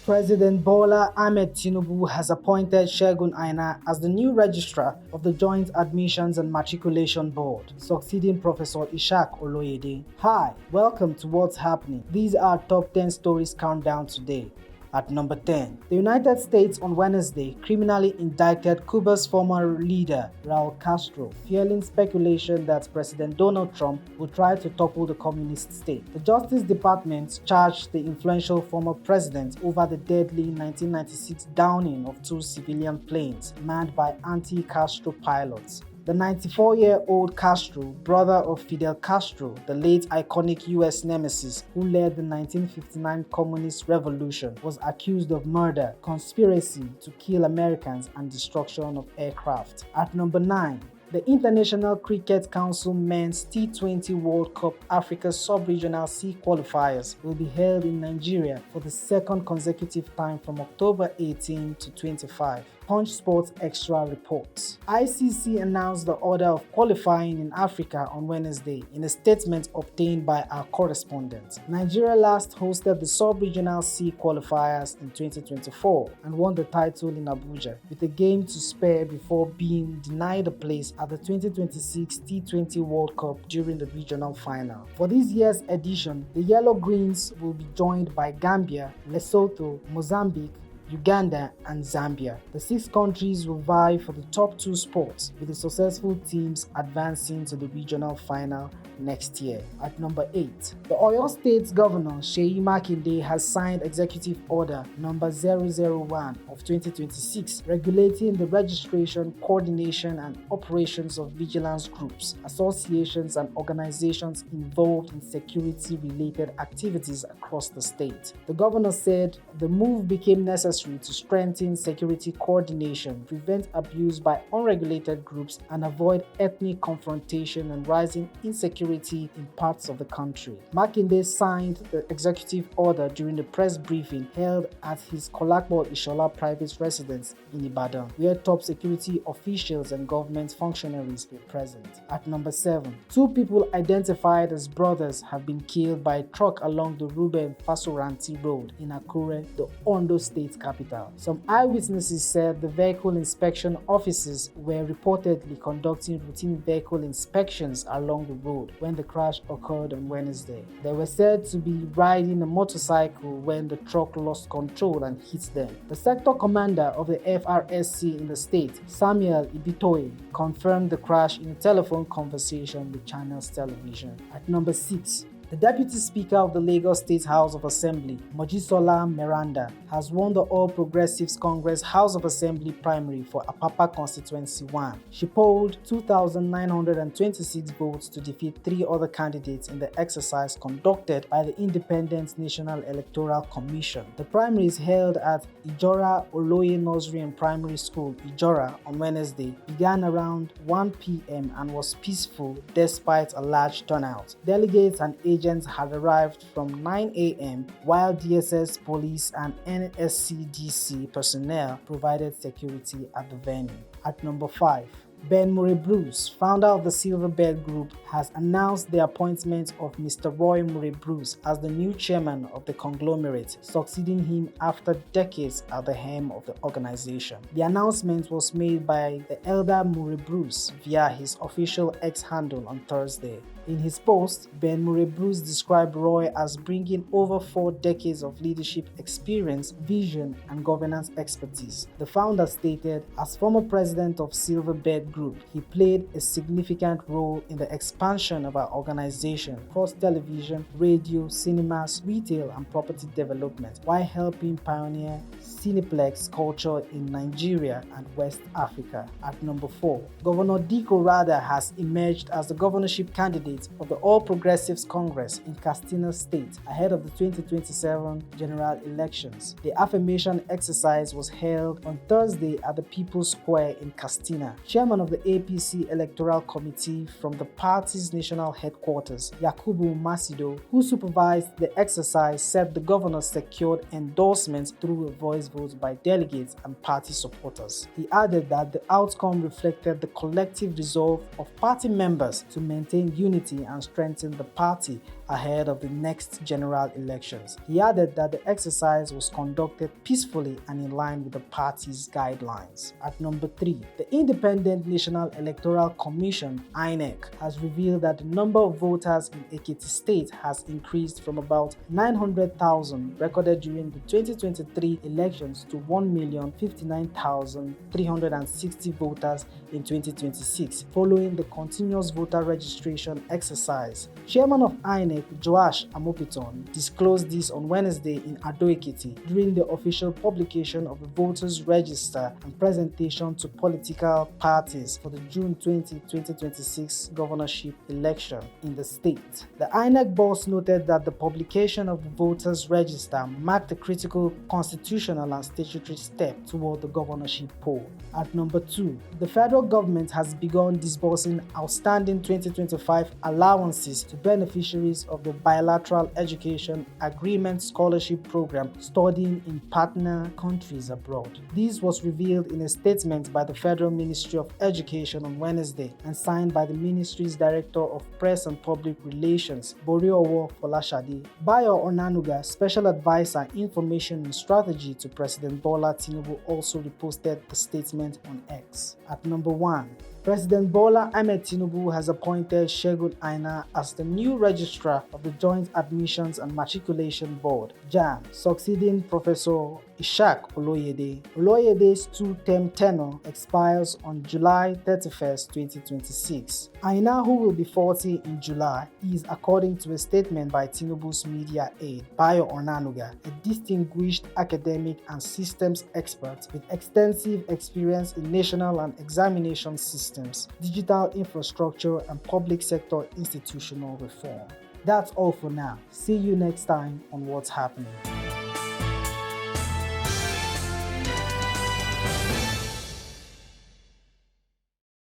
President Bola Ahmed Tinubu has appointed Segun Aina as the new Registrar of the Joint Admissions and Matriculation Board, succeeding Professor Ishaq Oloyede. Hi, welcome to What's Happening. These are top 10 stories countdown today. At number 10, the United States on Wednesday criminally indicted Cuba's former leader, Raul Castro, fueling speculation that President Donald Trump would try to topple the communist state. The Justice Department charged the influential former president over the deadly 1996 downing of two civilian planes manned by anti-Castro pilots. The 94-year-old Castro, brother of Fidel Castro, the late iconic US nemesis who led the 1959 Communist Revolution, was accused of murder, conspiracy to kill Americans, and destruction of aircraft. At number 9, the International Cricket Council Men's T20 World Cup Africa Sub-Regional C Qualifiers will be held in Nigeria for the second consecutive time from October 18 to 25. Punch Sports Extra reports. ICC announced the order of qualifying in Africa on Wednesday in a statement obtained by our correspondent. Nigeria last hosted the Sub-Regional C qualifiers in 2024 and won the title in Abuja, with a game to spare before being denied a place at the 2026 T20 World Cup during the regional final. For this year's edition, the Yellow Greens will be joined by Gambia, Lesotho, Mozambique, Uganda, and Zambia. The 6 countries will vie for the top 2 spots, with the successful teams advancing to the regional final next year. At number 8, the Oyo State's Governor Seyi Makinde has signed Executive Order number 001 of 2026 regulating the registration, coordination, and operations of vigilance groups, associations, and organizations involved in security-related activities across the state. The governor said the move became necessary to strengthen security coordination, prevent abuse by unregulated groups, and avoid ethnic confrontation and rising insecurity in parts of the country. Makinde signed the executive order during the press briefing held at his Kolakbo Ishola private residence in Ibadan, where top security officials and government functionaries were present. At number 7, 2 people identified as brothers have been killed by a truck along the Ruben Fasoranti Road in Akure, the Ondo State capital. Some eyewitnesses said the vehicle inspection officers were reportedly conducting routine vehicle inspections along the road when the crash occurred on Wednesday. They were said to be riding a motorcycle when the truck lost control and hit them. The sector commander of the FRSC in the state, Samuel Ibitoye, confirmed the crash in a telephone conversation with Channels Television. At number 6, the Deputy Speaker of the Lagos State House of Assembly, Mojisola Meranda, has won the All Progressives Congress House of Assembly primary for Apapa Constituency 1. She polled 2,926 votes to defeat 3 other candidates in the exercise conducted by the Independent National Electoral Commission. The primary is held at Ijora Oloye Nursery and Primary School, Ijora, on Wednesday, began around 1 p.m. and was peaceful despite a large turnout. Delegates and agents had arrived from 9 a.m. while DSS, police, and NSCDC personnel provided security at the venue. At number 5, Ben Murray Bruce, founder of the Silverbird Group, has announced the appointment of Mr. Roy Murray Bruce as the new chairman of the conglomerate, succeeding him after decades at the helm of the organization. The announcement was made by the elder Murray Bruce via his official X handle on Thursday. In his post, Ben Murray Bruce described Roy as bringing over 4 decades of leadership experience, vision, and governance expertise. The founder stated, as former president of Silverbird Group, he played a significant role in the expansion of our organization across television, radio, cinemas, retail, and property development, while helping pioneer Cineplex culture in Nigeria and West Africa. At number 4, Governor Diko Rada has emerged as the governorship candidate of the All Progressives Congress in Katsina State ahead of the 2027 general elections. The affirmation exercise was held on Thursday at the People's Square in Katsina. Chairman of the APC Electoral Committee from the party's national headquarters, Yakubu Masido, who supervised the exercise, said the governor secured endorsements through a voice vote by delegates and party supporters. He added that the outcome reflected the collective resolve of party members to maintain unity unity and strengthen the party ahead of the next general elections. He added that the exercise was conducted peacefully and in line with the party's guidelines. At number 3, the Independent National Electoral Commission (INEC) has revealed that the number of voters in Ekiti State has increased from about 900,000 recorded during the 2023 elections to 1,059,360 voters in 2026, following the continuous voter registration exercise. Chairman of INEC, Joash Amopiton, disclosed this on Wednesday in Ado-Ekiti during the official publication of the Voters Register and presentation to political parties for the June 20, 2026 governorship election in the state. The INEC boss noted that the publication of the Voters Register marked a critical constitutional and statutory step toward the governorship poll. At number 2, the federal government has begun disbursing outstanding 2025 allowances to beneficiaries of the Bilateral Education Agreement Scholarship Program studying in partner countries abroad. This was revealed in a statement by the Federal Ministry of Education on Wednesday and signed by the ministry's Director of Press and Public Relations, Boriowo Folashade. Bayo Onanuga, Special Advisor Information and Strategy to President Bola Tinubu, also reposted the statement on X. At number 1, President Bola Ahmed Tinubu has appointed Segun Aina as the new Registrar of the Joint Admissions and Matriculation Board (JAMB), succeeding Professor Ishak Oloyede. Oloyede's 2-term tenure expires on July 31, 2026. Aina, who will be 40 in July, is, according to a statement by Tinubu's media aide, Bayo Onanuga, a distinguished academic and systems expert with extensive experience in national and examination systems, digital infrastructure, and public sector institutional reform. That's all for now. See you next time on What's Happening.